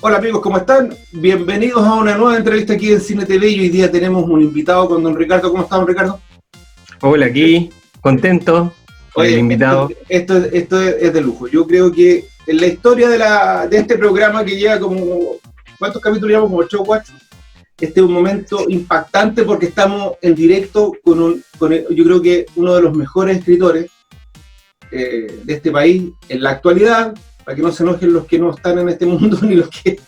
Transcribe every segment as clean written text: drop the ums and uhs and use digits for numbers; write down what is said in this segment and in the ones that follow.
Hola amigos, ¿cómo están? Bienvenidos a una nueva entrevista aquí en Cine TV y hoy día tenemos un invitado con don Ricardo. ¿Cómo está don Ricardo? Hola, aquí, contento por el invitado. Esto es de lujo. Yo creo que en la historia de este programa que lleva como, ¿cuántos capítulos llevamos? Como 8 o 4. Este es un momento impactante porque estamos en directo yo creo que uno de los mejores escritores de este país en la actualidad, para que no se enojen los que no están en este mundo ni los que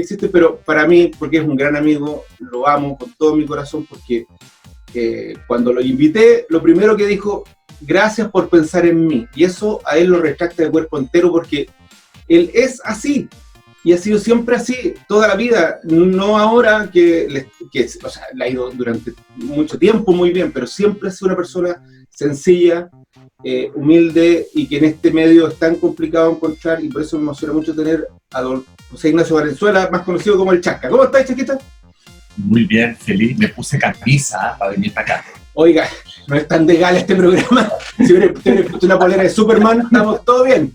existen, pero para mí, porque es un gran amigo, lo amo con todo mi corazón, porque cuando lo invité, lo primero que dijo, gracias por pensar en mí, y eso a él lo retracta de cuerpo entero, porque él es así, y ha sido siempre así, toda la vida, no ahora o sea, le ha ido durante mucho tiempo muy bien, pero siempre ha sido una persona sencilla, humilde, y que en este medio es tan complicado encontrar, y por eso me emociona mucho tener a don José Ignacio Valenzuela, más conocido como el Chasca. ¿Cómo estás, Chaquita? Muy bien, feliz. Me puse camisa para venir para acá. Oiga, no es tan legal este programa. Si hubiera puesto una polera de Superman, estamos todo bien.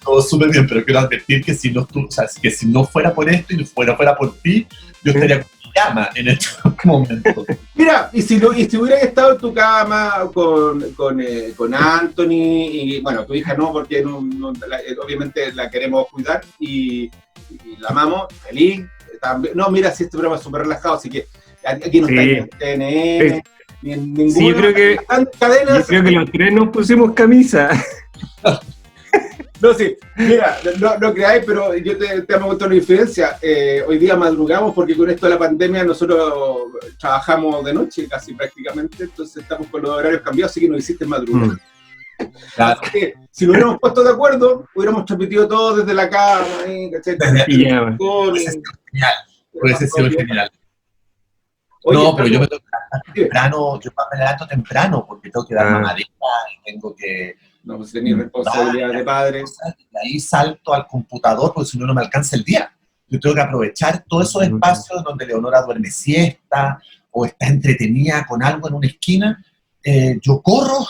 Todo súper bien, pero quiero advertir que si no fuera por esto y fuera por ti, yo estaría con mi cama en este momento. Mira, y si hubieras estado en tu cama con Anthony, y bueno, tu hija no, porque obviamente la queremos cuidar y la amamos, feliz. También. No, mira, si este programa es súper relajado, así que aquí no está ni en TNN, ni en ninguna Sí, yo creo que los tres nos pusimos camisa. No, sí, mira, no creáis, pero yo te amo con toda la infidencia. Hoy día madrugamos porque con esto de la pandemia nosotros trabajamos de noche casi prácticamente, entonces estamos con los horarios cambiados, así que nos hiciste madrugar. Claro. Así que si nos hubiéramos puesto de acuerdo, hubiéramos transmitido todo desde la cama, ¿cachai? Hubiese sido genial. Oye, no, pero yo me tengo que levantar temprano, yo me levanto temprano porque tengo que dar mamadera y tengo que... No, pues tenés responsabilidad de padre. Y ahí salto al computador porque si no, no me alcanza el día. Yo tengo que aprovechar todos esos espacios donde Leonora duerme siesta o está entretenida con algo en una esquina. Yo corro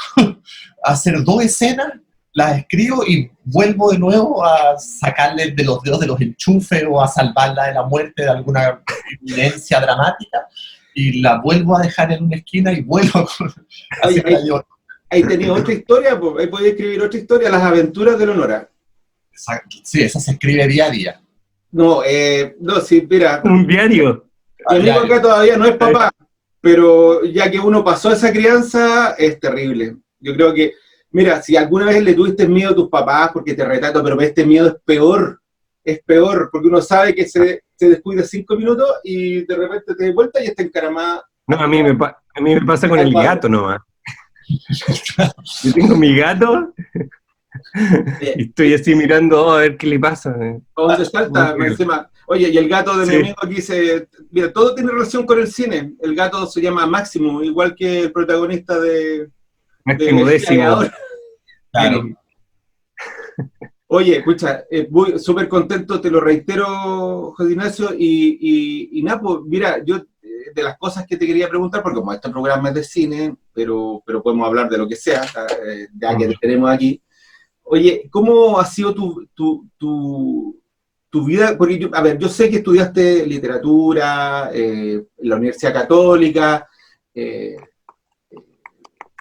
a hacer 2 escenas, las escribo y vuelvo de nuevo a sacarle de los dedos de los enchufes o a salvarla de la muerte de alguna evidencia dramática y la vuelvo a dejar en una esquina y vuelvo a hacer ahí tenía otra historia, pues, ahí podía escribir otra historia, Las aventuras de Leonora. Sí, esa se escribe día a día. No, sí, mira. Un diario. Mi amigo acá todavía no es papá, pero ya que uno pasó esa crianza, es terrible. Yo creo que, mira, si alguna vez le tuviste miedo a tus papás porque te retrato, pero este miedo es peor, porque uno sabe que se descuida 5 minutos y de repente te das vuelta y está encaramada. No, a mí me pasa con el gato nomás. Yo tengo mi gato y estoy así mirando a ver qué le pasa. ¿Dónde salta? Encima. Oye, y el gato de mi amigo aquí mira, todo tiene relación con el cine. El gato se llama Máximo, igual que el protagonista de Máximo Décimo. Claro. Oye, escucha, súper contento, te lo reitero, José Ignacio, y Napo, mira, yo de las cosas que te quería preguntar, porque como este programa es de cine, pero podemos hablar de lo que sea, ya que te tenemos aquí. Oye, ¿cómo ha sido tu vida? Porque yo sé que estudiaste literatura en la Universidad Católica,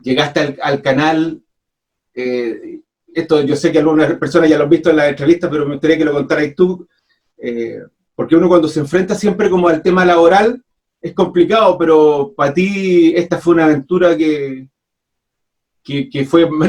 llegaste al canal, esto yo sé que algunas personas ya lo han visto en la entrevista, pero me gustaría que lo contaras tú, porque uno cuando se enfrenta siempre como al tema laboral, es complicado, pero para ti esta fue una aventura que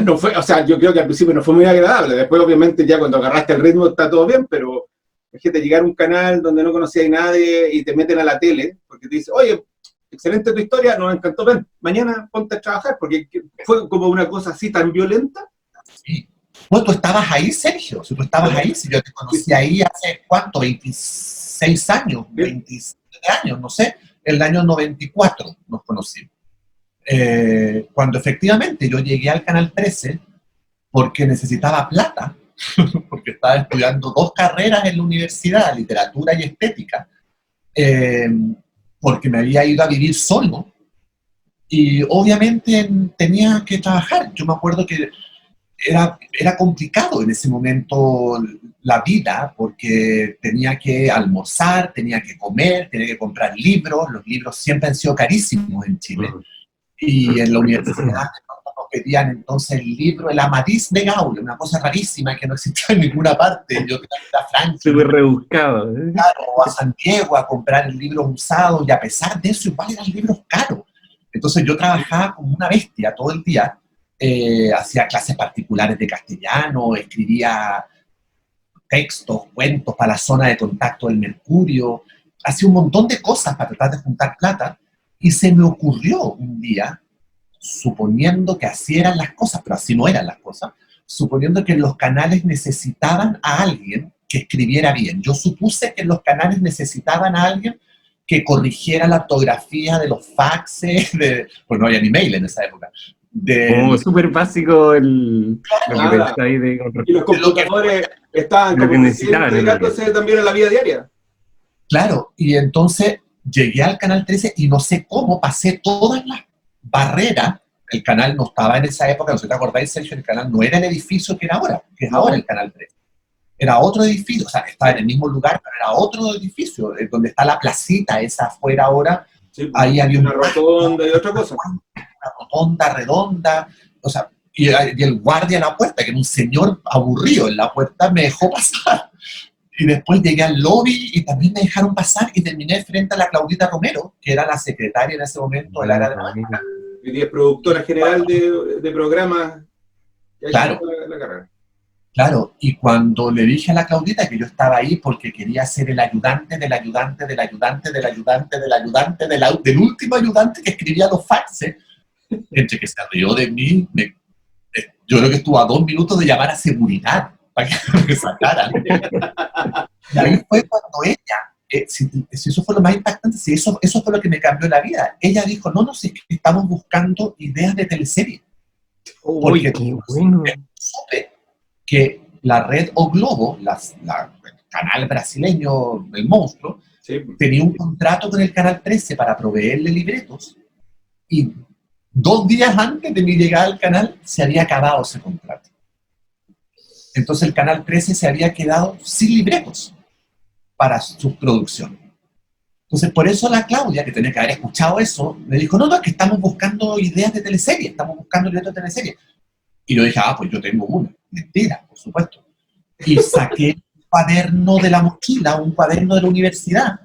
no fue, o sea, yo creo que al principio no fue muy agradable, después obviamente ya cuando agarraste el ritmo está todo bien, pero es que te llegar a un canal donde no conocía a nadie y te meten a la tele, porque te dicen, oye, excelente tu historia, nos encantó, ven, mañana ponte a trabajar, porque fue como una cosa así tan violenta. Sí. Bueno, tú estabas ahí, Sergio, si tú estabas ahí, si yo te conocí ahí hace, ¿cuánto? 26 años, 27 años, no sé, el año 94 nos conocimos. Cuando efectivamente yo llegué al Canal 13 porque necesitaba plata, porque estaba estudiando 2 carreras en la universidad, literatura y estética, porque me había ido a vivir solo y obviamente tenía que trabajar. Yo me acuerdo que era complicado en ese momento la vida porque tenía que almorzar, tenía que comer, tenía que comprar libros. Los libros siempre han sido carísimos en Chile. Y en la universidad nos pedían entonces el libro El Amadís de Gaule, una cosa rarísima que no existía en ninguna parte. Yo tenía que ir a Francia, Súper rebuscado. claro, o a San Diego a comprar el libro usado, y a pesar de eso igual eran libros caros. Entonces yo trabajaba como una bestia todo el día, hacía clases particulares de castellano, escribía textos, cuentos para la zona de contacto del Mercurio, hacía un montón de cosas para tratar de juntar plata, y se me ocurrió un día, suponiendo que así eran las cosas, pero así no eran las cosas, suponiendo que los canales necesitaban a alguien que escribiera bien. Yo supuse que los canales necesitaban a alguien que corrigiera la ortografía de los faxes, pues no había ni mail en esa época. Como súper básico lo que pensáis de... Y los computadores estaban lo que necesitaban, integrándose también en la vida diaria. Claro, y entonces llegué al Canal 13 y no sé cómo pasé todas las barreras. El canal no estaba en esa época, no sé si te acordáis, Sergio, el canal no era el edificio que era ahora, que es ahora el Canal 13. Era otro edificio, o sea, estaba en el mismo lugar, pero era otro edificio, donde está la placita esa afuera ahora. Sí, ahí había una rotonda y otra cosa. Una rotonda redonda, o sea, y el guardia en la puerta, que era un señor aburrido en la puerta, me dejó pasar. Y después llegué al lobby y también me dejaron pasar y terminé frente a la Claudita Romero, que era la secretaria en ese momento del área de marca. Y es productora general de programas. Claro. La carrera. Claro, y cuando le dije a la Claudita que yo estaba ahí porque quería ser el ayudante del ayudante del ayudante del ayudante del ayudante del último ayudante que escribía los faxes, entre que se rió de mí, yo creo que estuvo a 2 minutos de llamar a seguridad para que me sacaran. Y ahí fue cuando ella, si eso fue lo más impactante, si eso fue lo que me cambió la vida. Ella dijo, no, si es que estamos buscando ideas de teleserie. Uy, qué bueno. Supe que la red O Globo, el canal brasileño El Monstruo, sí, tenía un contrato con el Canal 13 para proveerle libretos, y 2 días antes de mi llegada al canal se había acabado ese contrato. Entonces el Canal 13 se había quedado sin libretos para su producción. Entonces por eso la Claudia, que tenía que haber escuchado eso, me dijo, no, es que estamos buscando ideas de teleserie, estamos buscando libretos de teleserie. Y yo dije, pues yo tengo una. Mentira, por supuesto. Y saqué un cuaderno de la mochila, un cuaderno de la universidad,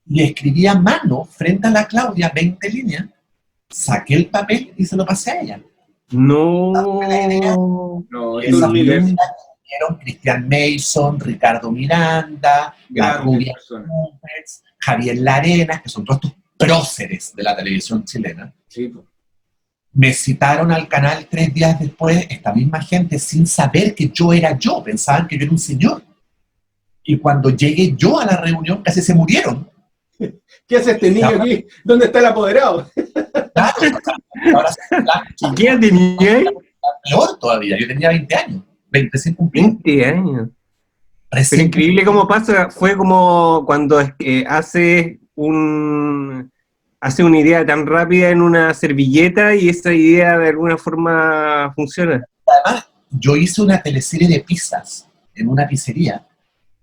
y escribí a mano, frente a la Claudia, 20 líneas, saqué el papel y se lo pasé a ella. No. Y esa universidad vinieron Cristian Mason, Ricardo Miranda, la Rubia Gómez, Javier Larenas, que son todos estos próceres de la televisión chilena. Sí, pues. Me citaron al canal 3 días después, esta misma gente, sin saber que yo era yo, pensaban que yo era un señor. Y cuando llegué yo a la reunión, casi se murieron. ¿Qué hace este niño aquí? ¿Dónde está el apoderado? Claro, ahora ¿Y qué tenía? Peor todavía, yo tenía 20 años, 25 20 años. Pero increíble cómo pasa, fue como cuando hace una idea tan rápida en una servilleta y esa idea de alguna forma funciona. Además, yo hice una teleserie de pizzas en una pizzería,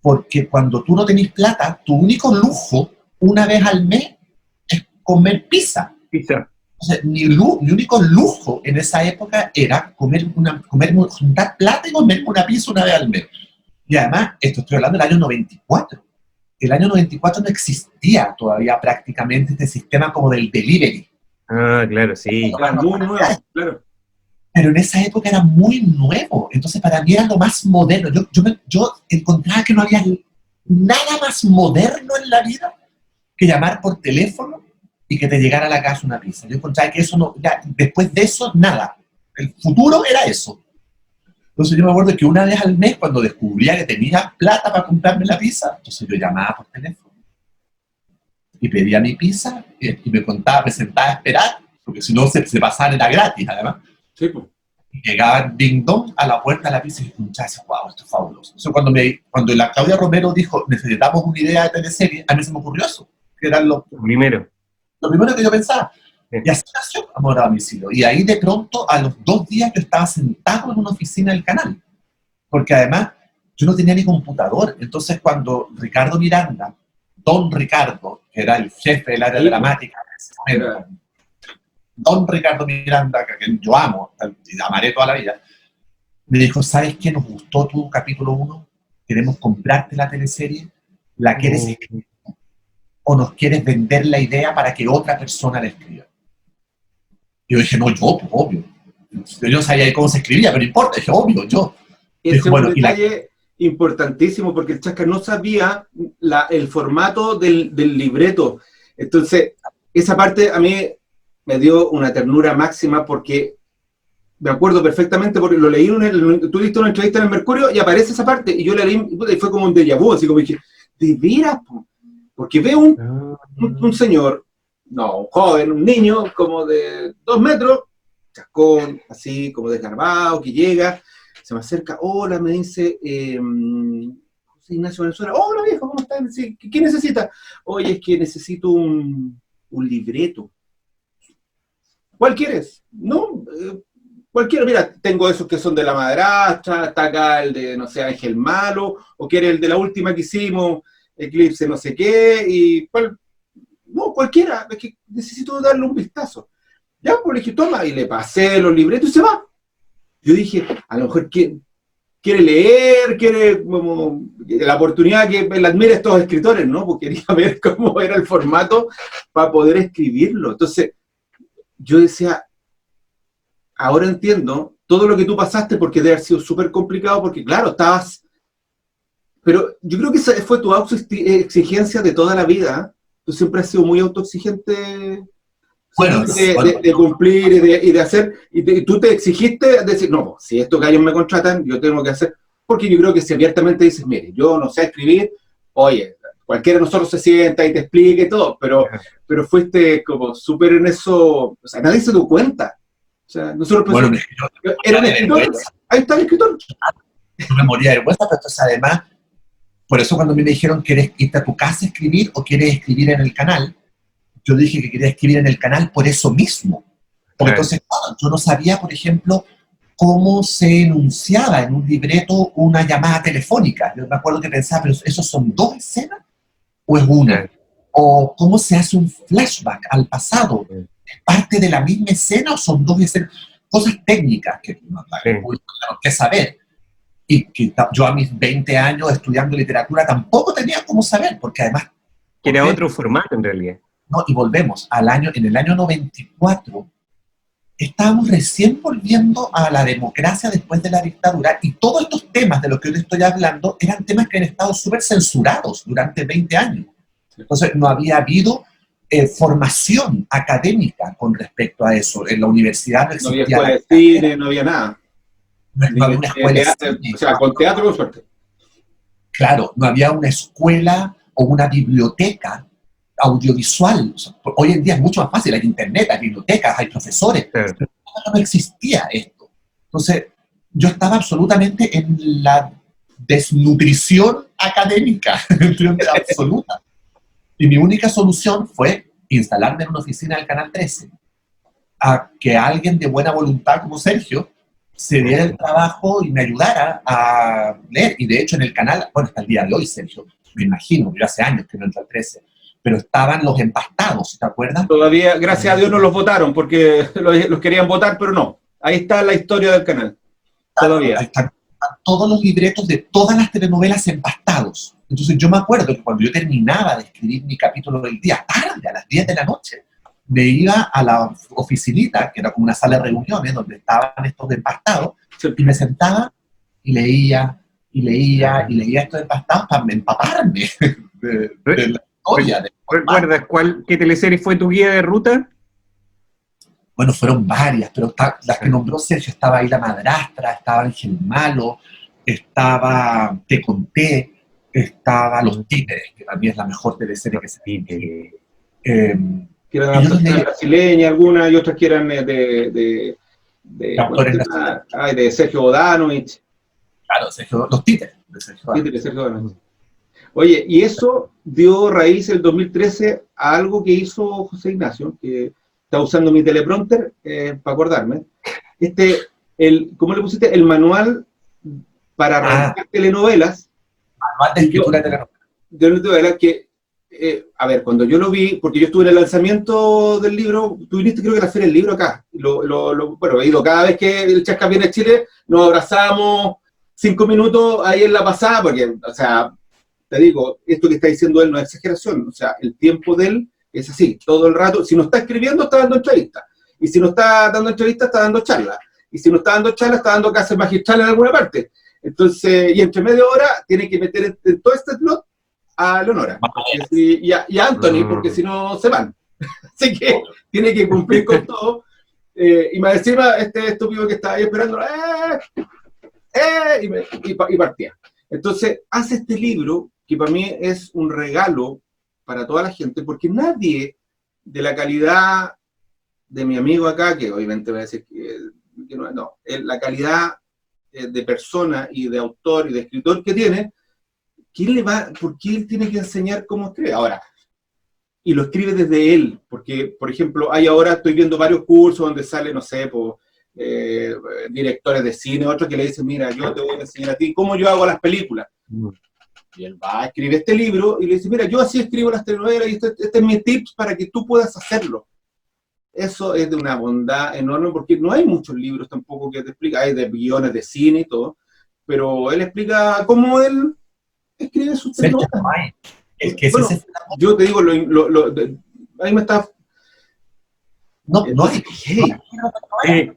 porque cuando tú no tenés plata, tu único lujo, una vez al mes, es comer pizza. O sea, mi único lujo en esa época era juntar plata y comer una pizza una vez al mes. Y además, esto estoy hablando del año 94. El año 94 no existía todavía prácticamente este sistema como del delivery. Ah, claro, sí. Era muy nuevo, claro. Pero en esa época era muy nuevo. Entonces, para mí era lo más moderno. Yo encontraba que no había nada más moderno en la vida que llamar por teléfono y que te llegara a la casa una pizza. Yo encontraba que eso no... Ya, después de eso, nada. El futuro era eso. Entonces yo me acuerdo que una vez al mes, cuando descubría que tenía plata para comprarme la pizza, entonces yo llamaba por teléfono y pedía mi pizza y me contaba, me sentaba a esperar, porque si no se pasaba, era gratis además. Sí, pues. Y llegaba ding dong a la puerta de la pizza y dije, muchachos, wow, esto es fabuloso. Entonces cuando la Claudia Romero dijo, necesitamos una idea de teleserie, a mí se me ocurrió eso, que era lo primero que yo pensaba. Y así nació Amor a Domicilio. Y ahí de pronto, a los 2 días, yo estaba sentado en una oficina del canal. Porque además, yo no tenía ni computador. Entonces cuando Ricardo Miranda, don Ricardo, que era el jefe del área dramática, don Ricardo Miranda, que yo amo, y amaré toda la vida, me dijo, ¿sabes qué? Nos gustó tu capítulo 1, queremos comprarte la teleserie, ¿la quieres escribir? ¿O nos quieres vender la idea para que otra persona la escriba? Y yo dije, no, yo, pues, obvio. Yo no sabía cómo se escribía, pero no importa, dije, obvio, yo. Ese es un detalle importantísimo, porque el Chasca no sabía el formato del libreto. Entonces, esa parte a mí me dio una ternura máxima, porque me acuerdo perfectamente, porque lo leí, tú diste una entrevista en el Mercurio y aparece esa parte, y yo la leí, y fue como un déjà vu, así como dije, ¿de veras? Porque veo un señor, no, un joven, un niño, como de 2 metros, chascón, así como desgarbado, que llega, se me acerca, hola, me dice, José Ignacio Valenzuela, hola viejo, ¿cómo estás? ¿Qué necesita? Oye, es que necesito un libreto. ¿Cuál quieres? No, cualquiera, mira, tengo esos que son de La Madrastra, está acá el de, no sé, Ángel Malo, o quiere el de la última que hicimos, Eclipse no sé qué, y ¿cuál? No, cualquiera, es que necesito darle un vistazo. Ya, pues le dije, toma, y le pasé los libretos y se va. Yo dije, a lo mejor quiere leer, quiere como, la oportunidad que le admire a estos escritores, ¿no? Porque quería ver cómo era el formato para poder escribirlo. Entonces, yo decía, ahora entiendo todo lo que tú pasaste, porque debe haber sido súper complicado, porque claro, estabas... Pero yo creo que esa fue tu autoexigencia de toda la vida. Tú siempre has sido muy autoexigente, bueno, de cumplir y de hacer, y tú te exigiste decir, no, si estos gallos me contratan, yo tengo que hacer, porque yo creo que si abiertamente dices, mire, yo no sé escribir, oye, cualquiera de nosotros se sienta y te explique todo, pero fuiste como súper en eso, o sea, nadie se dio cuenta. O sea, nosotros pensamos, bueno, era un escritor, ahí está el escritor. Yo me moría de vergüenza, pero entonces además, por eso cuando a mí me dijeron, ¿quieres irte a tu casa a escribir o quieres escribir en el canal? Yo dije que quería escribir en el canal por eso mismo. Porque entonces, yo no sabía, por ejemplo, cómo se enunciaba en un libreto una llamada telefónica. Yo me acuerdo que pensaba, pero ¿esos son 2 escenas o es una? O ¿cómo se hace un flashback al pasado? ¿Es parte de la misma escena o son 2 escenas? Cosas técnicas que no tenemos que saber. Y que yo a mis 20 años estudiando literatura tampoco tenía cómo saber, porque además... Que era otro formato en realidad. No, y volvemos, en el año 94, estábamos recién volviendo a la democracia después de la dictadura, y todos estos temas de los que hoy estoy hablando eran temas que han estado súper censurados durante 20 años. Entonces no había habido formación académica con respecto a eso. En la universidad no existía... No había escuela de cine, no había nada. No había una escuela de cine. O sea, con teatro, con suerte. Claro, no había una escuela o una biblioteca audiovisual. O sea, hoy en día es mucho más fácil, hay internet, hay bibliotecas, hay profesores, pero no existía esto. Entonces, yo estaba absolutamente en la desnutrición académica, absoluta. Y mi única solución fue instalarme en una oficina del Canal 13, a que alguien de buena voluntad como Sergio se diera el trabajo y me ayudara a leer. Y de hecho en el canal, bueno, hasta el día de hoy, Sergio, me imagino, yo hace años que no entro al 13, pero estaban los empastados, ¿te acuerdas? Todavía, gracias a Dios, no los votaron, porque los querían votar, pero no. Ahí está la historia del canal. Todavía. Ahí están todos los libretos de todas las telenovelas empastados. Entonces yo me acuerdo que cuando yo terminaba de escribir mi capítulo del día, tarde, a las 10 de la noche, me iba a la oficinita, que era como una sala de reuniones, donde estaban estos empastados, y me sentaba y leía estos empastados para empaparme de la historia. ¿Recuerdas qué teleserie fue tu guía de ruta? Bueno, fueron varias, pero las que nombró Sergio, estaba ahí La Madrastra, estaba Ángel Malo, estaba Te Conté, estaba Los Títeres, que también es la mejor teleserie que se tiene. Que eran adaptaciones brasileñas, algunas, y otras que eran de Sergio Bodanovich. Claro, Los Títeres. De Sergio Bodanovich. Oye, y eso dio raíz el 2013 a algo que hizo José Ignacio, que está usando mi teleprompter para acordarme. ¿Cómo le pusiste? El manual para realizar telenovelas. Manual de escritura de telenovelas que, a ver, cuando yo lo vi, porque yo estuve en el lanzamiento del libro, tú viniste creo que a la Feria del Libro acá, bueno, he ido cada vez que el Chasca viene a Chile, nos abrazamos 5 minutos ahí en la pasada, porque, o sea, te digo, esto que está diciendo él no es exageración, o sea, el tiempo de él es así, todo el rato, si no está escribiendo, está dando entrevistas, y si no está dando entrevistas, está dando charlas, y si no está dando charlas, está dando clases magistrales en alguna parte. Entonces, y entre media hora tiene que meter en todo este plot a Leonora y a Anthony, porque si no se van. Así que tiene que cumplir con todo. Y más encima, este estúpido que estaba ahí esperando, y partía. Entonces, hace este libro, que para mí es un regalo para toda la gente, porque nadie de la calidad de mi amigo acá, que obviamente va a decir que no, la calidad de persona y de autor y de escritor que tiene, ¿por qué él tiene que enseñar cómo escribe? Ahora, y lo escribe desde él, porque, por ejemplo, estoy viendo varios cursos donde sale, no sé, directores de cine, otros que le dicen, mira, yo te voy a enseñar a ti cómo yo hago las películas. Y él va a escribir este libro y le dice, mira, yo así escribo las telenovelas y este es mi tips para que tú puedas hacerlo. Eso es de una bondad enorme, porque no hay muchos libros tampoco que te explican, hay de guiones de cine y todo, pero él explica cómo él escribe sus telenovelas. Bueno, yo te digo, ahí me está... No hay.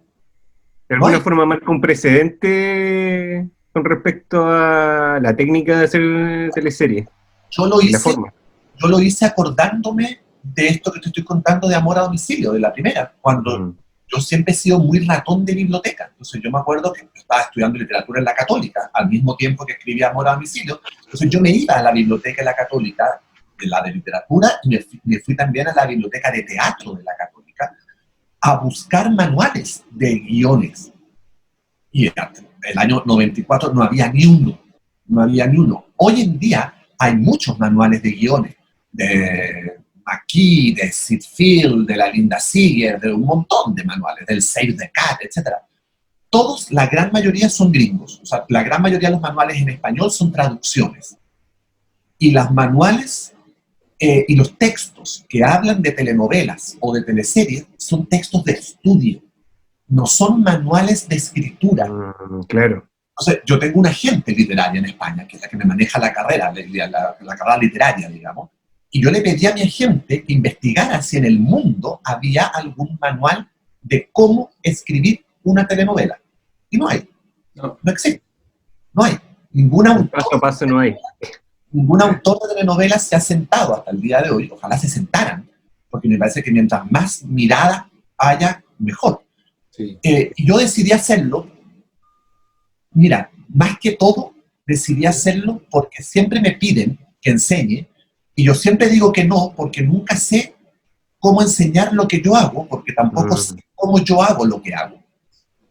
De alguna forma marca un precedente con respecto a la técnica de hacer teleseries. Yo lo hice acordándome de esto que te estoy contando de Amor a Domicilio, de la primera, cuando yo siempre he sido muy ratón de biblioteca. Entonces yo me acuerdo que estaba estudiando literatura en la Católica, al mismo tiempo que escribía Amor a Domicilio. Entonces yo me iba a la biblioteca de la Católica, de la de literatura, y me fui también a la biblioteca de teatro de la Católica, a buscar manuales de guiones. Y el año 94 no había ni uno. Hoy en día hay muchos manuales de guiones, de McKee, de Sid Field, de la Linda Seeger, de un montón de manuales, del Save the Cat, etc. Todos, la gran mayoría son gringos. O sea, la gran mayoría de los manuales en español son traducciones. Y los manuales y los textos que hablan de telenovelas o de teleseries son textos de estudio. No son manuales de escritura. Claro. O sea, yo tengo una agente literaria en España, que es la que me maneja la carrera, la carrera literaria, digamos, y yo le pedí a mi agente que investigara si en el mundo había algún manual de cómo escribir una telenovela. Y no hay. No existe. No hay. Paso a paso no hay. Ningún autor de telenovela se ha sentado hasta el día de hoy. Ojalá se sentaran, porque me parece que mientras más mirada haya, mejor. Sí. Y yo decidí hacerlo. Mira, más que todo, decidí hacerlo porque siempre me piden que enseñe, y yo siempre digo que no, porque nunca sé cómo enseñar lo que yo hago, porque tampoco sé cómo yo hago lo que hago.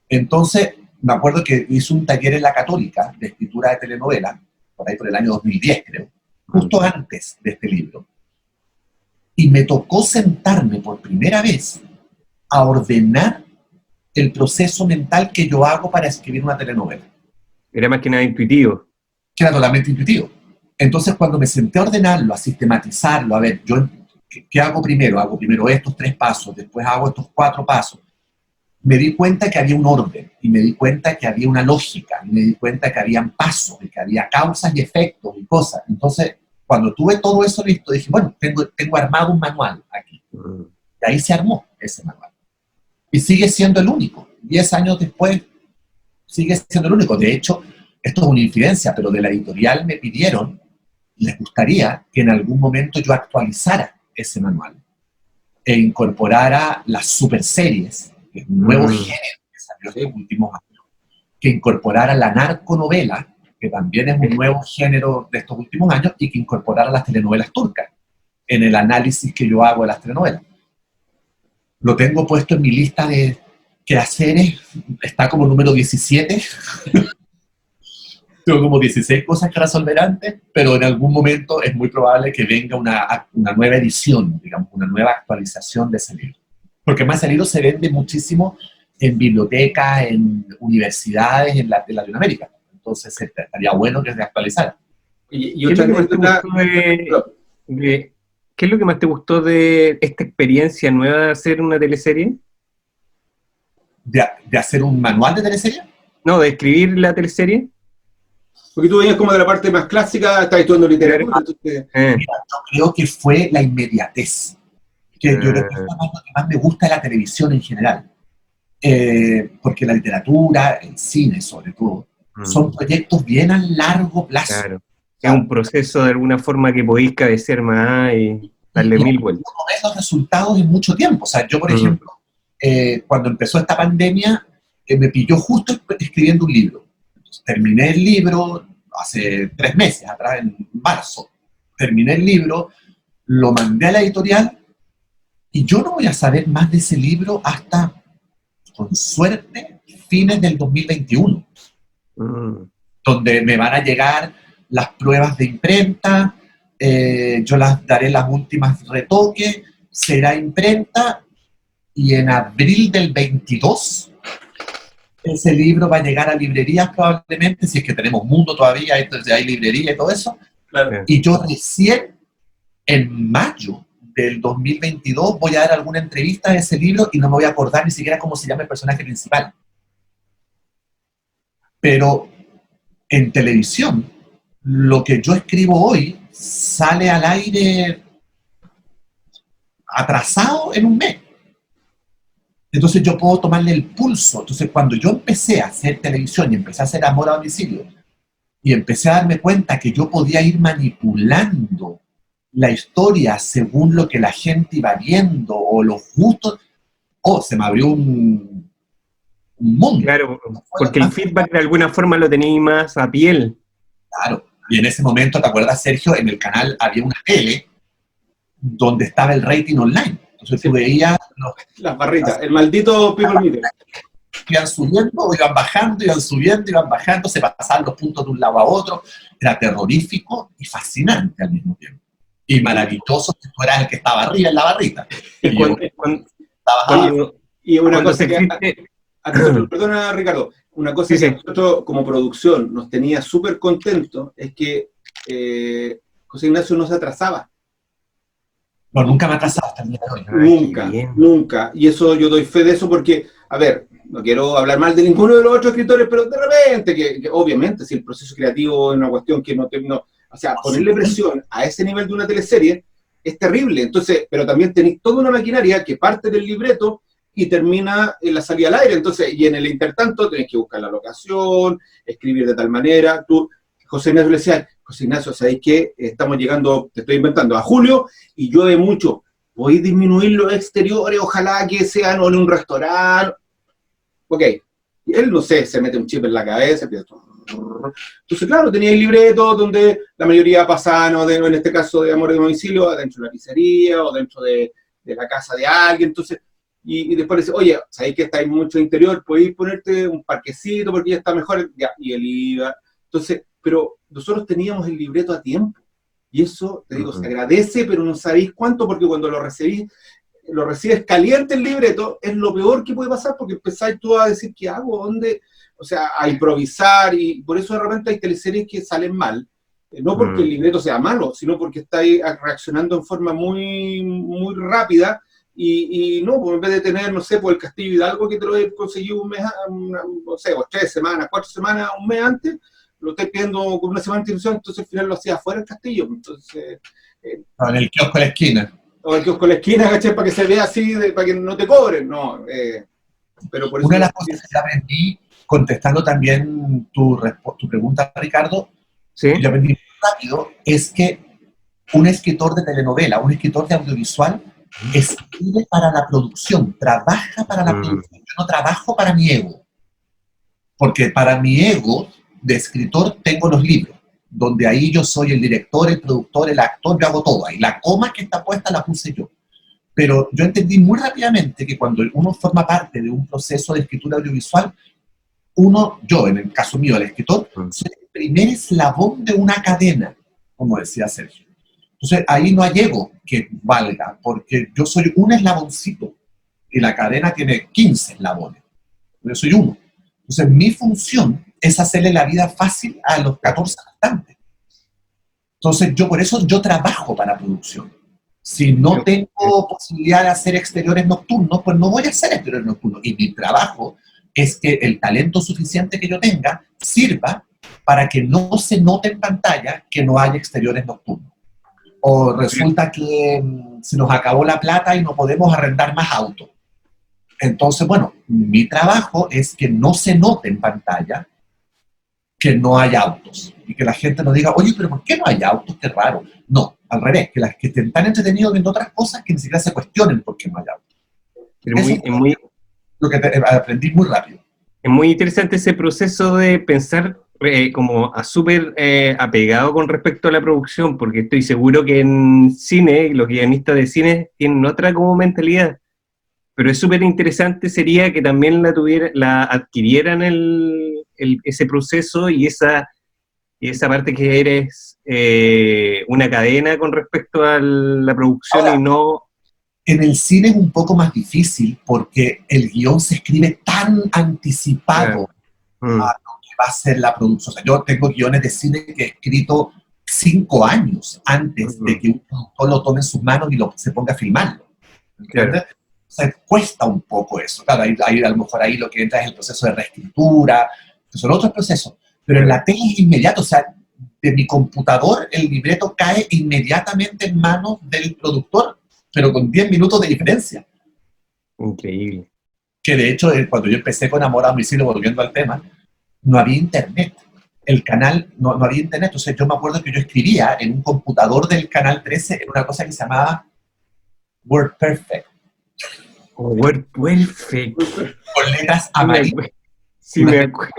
Entonces, me acuerdo que hice un taller en la Católica de escritura de telenovela, por ahí por el año 2010, creo, justo antes de este libro. Y me tocó sentarme por primera vez a ordenar el proceso mental que yo hago para escribir una telenovela. Era más que nada intuitivo. Que era totalmente intuitivo. Entonces, cuando me senté a ordenarlo, a sistematizarlo, a ver, yo, ¿qué hago primero? Hago primero estos 3 pasos, después hago estos 4 pasos. Me di cuenta que había un orden, y me di cuenta que había una lógica, y me di cuenta que habían pasos, y que había causas y efectos y cosas. Entonces, cuando tuve todo eso listo, dije, bueno, tengo armado un manual aquí. Y ahí se armó ese manual. Y sigue siendo el único. 10 años después, sigue siendo el único. De hecho, esto es una infidencia, pero de la editorial me pidieron, les gustaría que en algún momento yo actualizara ese manual e incorporara las superseries, que es un nuevo género que salió estos últimos años, que incorporara la narconovela, que también es un nuevo género de estos últimos años, y que incorporara las telenovelas turcas en el análisis que yo hago de las telenovelas. Lo tengo puesto en mi lista de quehaceres, está como número 17. Tengo como 16 cosas que resolver antes, pero en algún momento es muy probable que venga una nueva edición, digamos, una nueva actualización de ese libro. Porque más el libro se vende muchísimo en bibliotecas, en universidades, de Latinoamérica, entonces estaría bueno que se actualizara. Y otra anécdota... ¿Qué es lo que más te gustó de esta experiencia nueva de hacer una teleserie? ¿De hacer un manual de teleserie? No, de escribir la teleserie. Porque tú venías como de la parte más clásica, estás estudiando literatura, entonces... Mira, yo creo que fue la inmediatez. Que yo creo que es lo que más me gusta de la televisión en general. Porque la literatura, el cine sobre todo, son proyectos bien a largo plazo. Claro. Es un proceso de alguna forma que podéis cabecear más y darle mil vueltas. No ves los resultados en mucho tiempo. O sea, yo, por ejemplo, cuando empezó esta pandemia, me pilló justo escribiendo un libro. Entonces, terminé el libro hace 3 meses, atrás en marzo. Terminé el libro, lo mandé a la editorial y yo no voy a saber más de ese libro hasta, con suerte, fines del 2021. Donde me van a llegar las pruebas de imprenta, yo las daré las últimas retoques, será imprenta, y en abril del 22 ese libro va a llegar a librerías probablemente, si es que tenemos Mundo todavía, entonces hay librería y todo eso. Claro. Y yo recién en mayo del 2022 voy a dar alguna entrevista de ese libro y no me voy a acordar ni siquiera cómo se llama el personaje principal. Pero en televisión, lo que yo escribo hoy sale al aire atrasado en un mes. Entonces yo puedo tomarle el pulso. Entonces cuando yo empecé a hacer televisión y empecé a hacer Amor a Domicilio y empecé a darme cuenta que yo podía ir manipulando la historia según lo que la gente iba viendo o los gustos, se me abrió un mundo. Claro, porque el feedback de alguna forma lo tenéis más a piel. Claro, y en ese momento, ¿te acuerdas, Sergio? En el canal había una tele donde estaba el rating online. Entonces tú veías las barritas, el maldito People Meter. Iban subiendo, iban bajando, iban subiendo, iban bajando, se pasaban los puntos de un lado a otro. Era terrorífico y fascinante al mismo tiempo. Y maravilloso que tú eras el que estaba arriba en la barrita. Y una cosa que... Perdona, Ricardo. Una cosa que a nosotros, como producción, nos tenía súper contentos es que José Ignacio no se atrasaba. No, nunca me atrasaba hasta el día de hoy. Nunca. Y eso yo doy fe de eso porque, a ver, no quiero hablar mal de ninguno de los otros escritores, pero de repente, que obviamente, si el proceso creativo es una cuestión que no o sea, ponerle presión a ese nivel de una teleserie es terrible. Entonces, pero también tenéis toda una maquinaria que parte del libreto y termina en la salida al aire. Entonces, y en el intertanto tenés que buscar la locación, escribir de tal manera. Tú, José Ignacio le decía, José Ignacio, ¿sabéis qué? Estamos llegando, te estoy inventando, a julio y llueve mucho. Podéis disminuir los exteriores, ojalá que sean en un restaurante. Ok. Y él, no sé, se mete un chip en la cabeza, entonces, claro, tenía el libreto donde la mayoría pasaban, en este caso de Amor de Domicilio, dentro de la pizzería o dentro de la casa de alguien. Entonces, y después le dice, oye, ¿sabéis que estáis mucho interior? Podéis ponerte un parquecito porque ya está mejor. Ya, y él iba. Entonces, pero nosotros teníamos el libreto a tiempo. Y eso, te digo, se agradece, pero no sabéis cuánto, porque cuando lo recibes caliente el libreto, es lo peor que puede pasar, porque empezáis tú a decir, ¿qué hago? ¿Dónde? O sea, a improvisar, y por eso de repente hay teleseries que salen mal. No porque el libreto sea malo, sino porque estáis reaccionando en forma muy, muy rápida. Y no, pues en vez de tener, no sé, pues el Castillo Hidalgo que te lo he conseguido un mes, no sé, 3 semanas, 4 semanas, un mes antes, lo estoy pidiendo con una semana de institución, entonces al final lo hacía afuera del castillo. Entonces, en el kiosco de la esquina. O el kiosco de la esquina, ¿cachai? Para que se vea así, para que no te cobren, no. Pero por eso una de las cosas que aprendí, contestando también tu pregunta, Ricardo, ¿sí? Yo aprendí muy rápido, es que un escritor de telenovela, un escritor de audiovisual, escribe para la producción, trabaja para la producción. Yo no trabajo para mi ego, porque para mi ego de escritor tengo los libros, donde ahí yo soy el director, el productor, el actor, yo hago todo ahí. La coma que está puesta la puse yo. Pero yo entendí muy rápidamente que cuando uno forma parte de un proceso de escritura audiovisual, yo, en el caso mío, el escritor, soy el primer eslabón de una cadena, como decía Sergio. Entonces, ahí no hay ego que valga, porque yo soy un eslaboncito y la cadena tiene 15 eslabones. Yo soy uno. Entonces, mi función es hacerle la vida fácil a los 14 restantes. Entonces, por eso yo trabajo para producción. Si no tengo posibilidad de hacer exteriores nocturnos, pues no voy a hacer exteriores nocturnos. Y mi trabajo es que el talento suficiente que yo tenga sirva para que no se note en pantalla que no hay exteriores nocturnos. O resulta que se nos acabó la plata y no podemos arrendar más autos. Entonces, bueno, mi trabajo es que no se note en pantalla que no hay autos. Y que la gente nos diga, oye, pero ¿por qué no hay autos? Qué raro. No, al revés, que estén tan entretenidos viendo otras cosas que ni siquiera se cuestionen por qué no hay autos. Lo que aprendí muy rápido. Es muy interesante ese proceso de pensar como súper apegado con respecto a la producción, porque estoy seguro que en cine, los guionistas de cine tienen otra como mentalidad, pero es súper interesante sería que también la adquirieran ese proceso y esa parte que eres una cadena con respecto a la producción. Ahora, y no... En el cine es un poco más difícil porque el guión se escribe tan anticipado a lo que va a ser la producción. O sea, yo tengo guiones de cine que he escrito 5 años antes de que un productor lo tome en sus manos y se ponga a filmarlo. ¿Entiendes? Claro. O sea, cuesta un poco eso. Claro, ahí, a lo mejor ahí lo que entra es el proceso de reescritura, que son otros procesos. Pero en la tele es inmediato. O sea, de mi computador el libreto cae inmediatamente en manos del productor, pero con 10 minutos de diferencia. Increíble. Que de hecho, cuando yo empecé con Amor a Domicilio, volviendo al tema, no había internet. El canal, no había internet. Entonces yo me acuerdo que yo escribía en un computador del Canal 13 en una cosa que se llamaba WordPerfect. WordPerfect. Con letras amarillas. Sí, me acuerdo.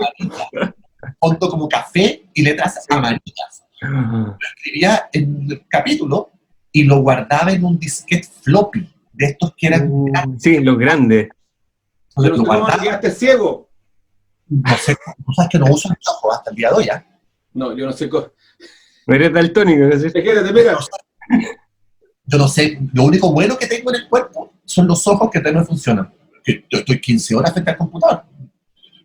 Fondo como café y letras amarillas. Lo escribía en el capítulo y lo guardaba en un disquete floppy, de estos que eran... sí, los grandes. Pero tú no llegaste ciego. No sé, cosas que no uso los ojos hasta el día de hoy, ¿eh? No, yo no sé. No eres daltónico, ¿no es cierto? Mira. Yo no sé, lo único bueno que tengo en el cuerpo son los ojos que no funcionan. Yo estoy 15 horas frente al computador.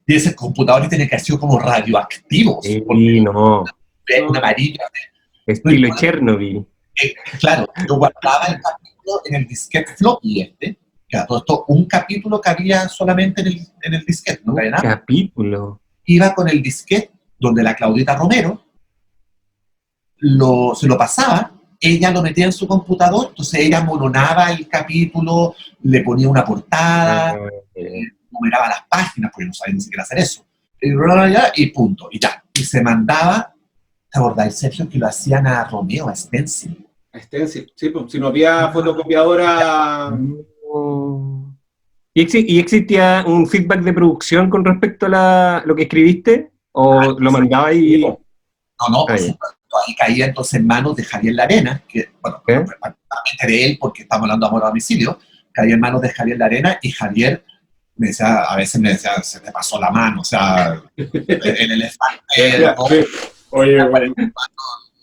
Y ese computador tiene que haber sido como radioactivo. Sí, no. Una amarilla. Estilo Chernobyl. Claro, yo guardaba el capítulo en el disquete floppy que a todo esto, un capítulo cabía solamente en el disquete, no cabía nada. Capítulo. Iba con el disquete donde la Claudita Romero se lo pasaba, ella lo metía en su computador, entonces ella mononaba el capítulo, le ponía una portada, numeraba las páginas, porque no sabía ni siquiera hacer eso, y punto, y ya. Y se mandaba, ¿te acordás, Sergio, que lo hacían a Romeo, a Stencil? Stencil, sí, pues, si no había fotocopiadora... ¿Y existía un feedback de producción con respecto a lo que escribiste? ¿O lo mandaba y...? No, ahí caía entonces en manos de Javier Larena, que, bueno, particularmente de él, porque estamos hablando de Amor a Domicilio, caía en manos de Javier Larena, y Javier a veces me decía, se te pasó la mano, o sea, el elefante... Oye,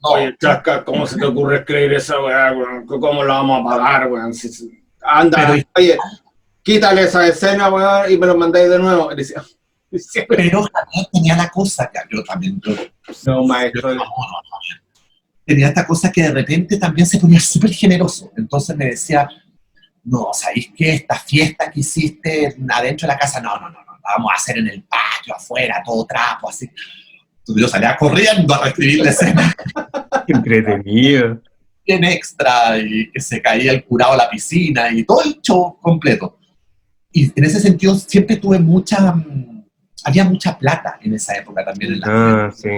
oye, Chasca, ¿cómo se te ocurre escribir esa weá, weón? ¿Cómo la vamos a pagar, weón? Anda, oye, quítale esa escena, weón, y me lo mandáis de nuevo. Pero Javier tenía la cosa, que yo también... No, maestro. Tenía esta cosa que de repente también se ponía súper generoso. Entonces me decía, no, ¿sabéis qué? Esta fiesta que hiciste adentro de la casa, no, la vamos a hacer en el patio, afuera, todo trapo, así. Entonces yo salía corriendo a reescribir la escena. Entretenido. Bien extra, y que se caía el curado a la piscina, y todo el show completo. Y en ese sentido siempre tuve había mucha plata en esa época también en la sí.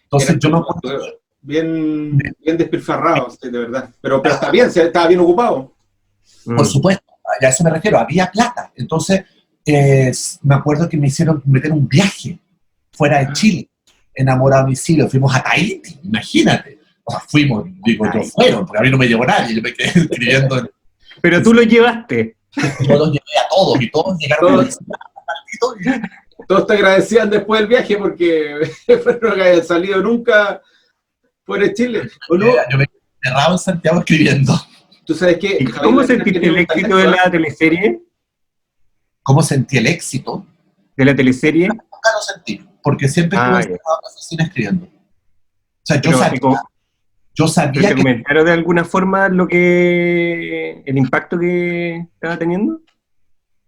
Entonces yo me acuerdo... Bien despilfarrado, sí, de verdad. Pero está bien, estaba bien ocupado. Por supuesto, a eso me refiero, había plata. Entonces me acuerdo que me hicieron meter un viaje fuera de Chile, en Amor a Domicilio. Fuimos a Tahití, imagínate. O sea, yo fueron, porque a mí no me llevó nadie, yo me quedé escribiendo. Pero tú lo llevaste. Yo los llevé a todos, y todos llegaron Todos te agradecían después del viaje porque no habían salido nunca fuera de Chile. ¿O no? Yo me quedé encerrado en Santiago escribiendo. ¿Tú sabes qué? ¿Cómo sentiste el éxito de la teleserie? ¿Cómo sentí el éxito? ¿De la teleserie? Nunca lo sentí. porque siempre estuve Ya. encerrado en la oficina escribiendo. O sea, Pero, yo ¿te sabía que comentaron de alguna forma el impacto que estaba teniendo?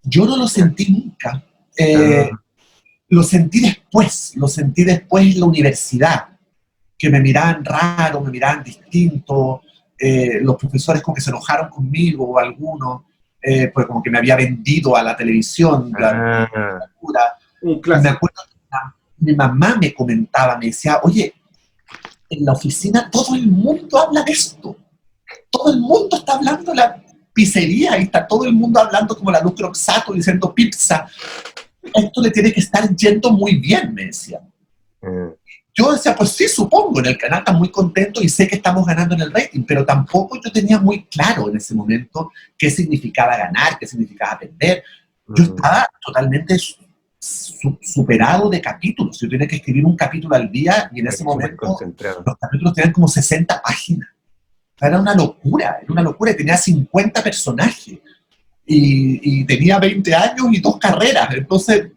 yo no lo sentí nunca. Ah, Lo sentí después en la universidad, que me miraban raro, me miraban distinto, los profesores como que se enojaron conmigo, o algunos, pues como que me había vendido a la televisión, la ah, cultura. Un Me clásico. acuerdo que mi mamá me comentaba, me decía, oye, en la oficina todo el mundo habla de esto, todo el mundo está hablando de la pizzería y está todo el mundo hablando como la Luz Croxato diciendo pizza. Esto le tiene que estar yendo muy bien, me decía. ah. Yo decía, pues sí, supongo, en el canal están muy contentos y sé que estamos ganando en el rating, pero tampoco yo tenía muy claro en ese momento qué significaba ganar, qué significaba perder. Yo estaba totalmente superado de capítulos. Yo tenía que escribir un capítulo al día y en ese Súper momento concentrado. los capítulos tenían como 60 páginas. Era una locura, y tenía 50 personajes y tenía 20 años y 2 carreras. Entonces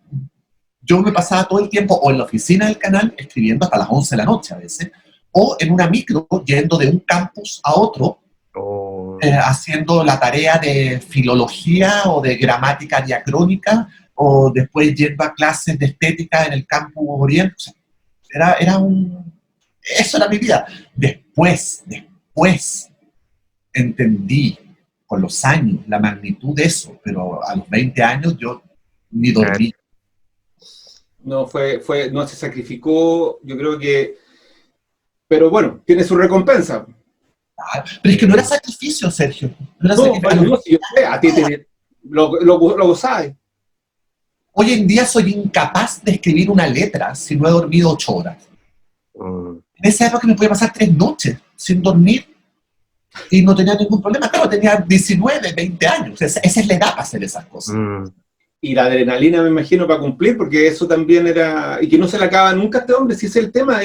yo me pasaba todo el tiempo o en la oficina del canal escribiendo hasta las 11 de la noche a veces, o en una micro yendo de un campus a otro, Oh, haciendo la tarea de filología o de gramática diacrónica, o después yendo a clases de estética en el campus Oriente. O sea, eso era mi vida. Después entendí con los años la magnitud de eso, pero a los 20 años yo ni claro. dormí. No no se sacrificó, yo creo que, pero bueno, tiene su recompensa. Pero es que no era sacrificio, Sergio. No era No, sacrificio. bueno, no, si yo sé, a ti lo gozás. Hoy en día soy incapaz de escribir una letra si no he dormido 8 horas. Mm, En esa época me podía pasar 3 noches sin dormir y no tenía ningún problema. Claro, tenía 19, 20 años. Esa es la edad para hacer esas cosas. mm. Y la adrenalina, me imagino, para cumplir, porque eso también era, y que no se le acaba nunca a este hombre, si ese es el tema,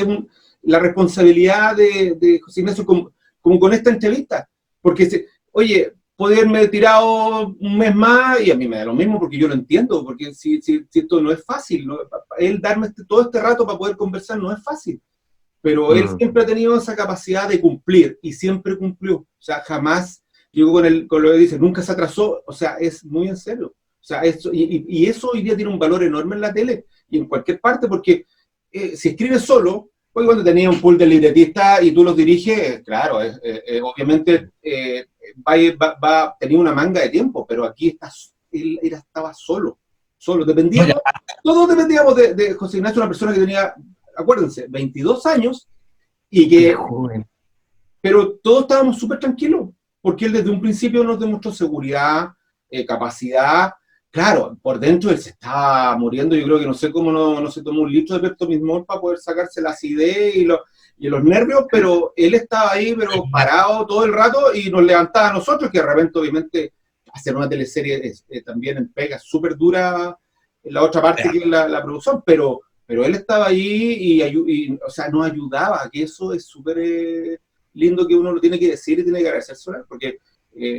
la responsabilidad de José Ignacio, como con esta entrevista, porque, oye, poderme tirado un mes más, y a mí me da lo mismo, porque yo lo entiendo, porque si esto no es fácil, ¿no? Él darme todo este rato para poder conversar no es fácil, pero él siempre ha tenido esa capacidad de cumplir, y siempre cumplió, o sea, jamás llegó con lo que dice, nunca se atrasó, o sea, es muy en serio. O sea, y eso hoy día tiene un valor enorme en la tele y en cualquier parte, porque si escribes solo, pues cuando tenías un pool de libretistas y tú los diriges, claro, obviamente tenía una manga de tiempo, pero aquí él estaba solo, No, todos dependíamos de José Ignacio, una persona que tenía, acuérdense, 22 años, Qué joven. pero todos estábamos súper tranquilos, porque él desde un principio nos demostró seguridad, capacidad. Claro, por dentro él se estaba muriendo, yo creo que no sé cómo no se tomó un litro de Pepto-Bismol para poder sacarse la acidez y los nervios, pero él estaba ahí, pero parado todo el rato y nos levantaba a nosotros, que de repente obviamente hacer una teleserie también en pega súper dura en la otra parte que es la producción, pero él estaba ahí y o sea, nos ayudaba, que eso es súper lindo, que uno lo tiene que decir y tiene que agradecerse, porque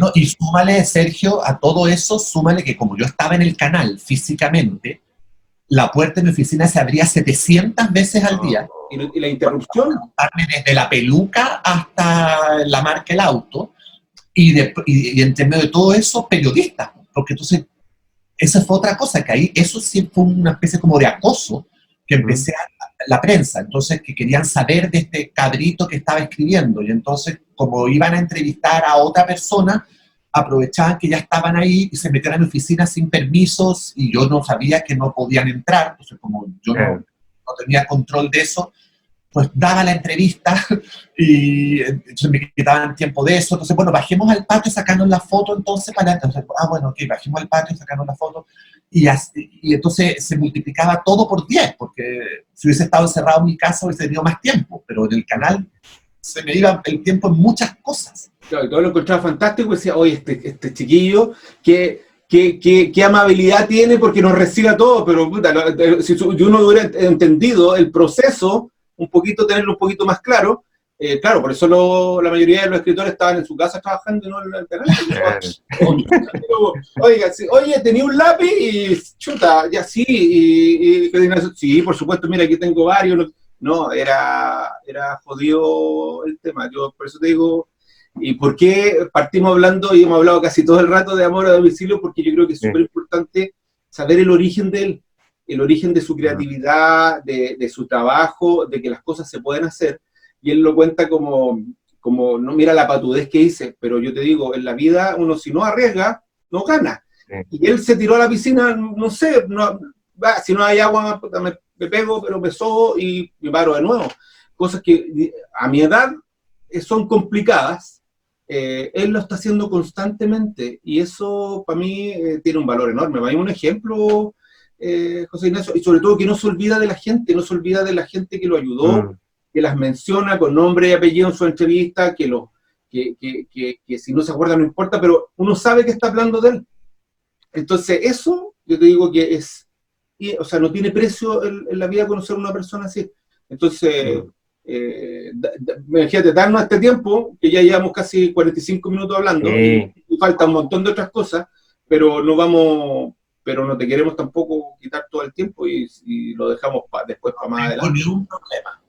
no, y súmale, Sergio, a todo eso, súmale que como yo estaba en el canal físicamente, la puerta de mi oficina se abría 700 veces al día. Y la interrupción. Desde la peluca hasta la marca del auto, y entre medio de todo eso, periodistas. Porque entonces, esa fue otra cosa, que ahí eso sí fue una especie como de acoso, que empecé la prensa, entonces que querían saber de este cabrito que estaba escribiendo, y entonces como iban a entrevistar a otra persona, aprovechaban que ya estaban ahí y se metían a mi oficina sin permisos, y yo no sabía que no podían entrar, entonces como yo no tenía control de eso, pues daba la entrevista y entonces me quitaban tiempo de eso. Entonces, bueno, bajemos al patio y sacarnos la foto entonces para... Entonces, bueno, ok, bajemos al patio y sacarnos la foto. Y entonces se multiplicaba todo por 10, porque si hubiese estado encerrado en mi casa hubiese tenido más tiempo, pero en el canal se me iba el tiempo en muchas cosas. Claro, y todo lo encontraba fantástico y decía, oye, este chiquillo, qué amabilidad tiene porque nos recibe a todos, pero puta, si uno hubiera entendido el proceso, tenerlo un poquito más claro, Claro, por eso la mayoría de los escritores estaban en su casa trabajando y no en el canal. Oiga, oye, tenía un lápiz y chuta, ya sí, sí, por supuesto, mira, aquí tengo varios. No, era jodido el tema. Yo por eso te digo, ¿y por qué partimos hablando y hemos hablado casi todo el rato de Amor a Domicilio? Porque yo creo que es súper importante saber el origen de él, el origen de su creatividad, de su trabajo, de que las cosas se pueden hacer. Y él lo cuenta como, no mira la patudez que hice, pero yo te digo, en la vida uno si no arriesga, no gana. Y él se tiró a la piscina, no sé, si no hay agua me pego, pero me sobo y me paro de nuevo. Cosas que a mi edad son complicadas, él lo está haciendo constantemente y eso para mí tiene un valor enorme. Para mí un ejemplo, José Ignacio, y sobre todo que no se olvida de la gente, que lo ayudó, que las menciona con nombre y apellido en su entrevista, que si no se acuerda no importa, pero uno sabe que está hablando de él. Entonces eso, yo te digo que o sea, no tiene precio en la vida conocer a una persona así. Entonces, imagínate, darnos este tiempo, que ya llevamos casi 45 minutos hablando, y falta un montón de otras cosas, pero no te queremos tampoco quitar todo el tiempo y lo dejamos después para más adelante. No hay ningún problema.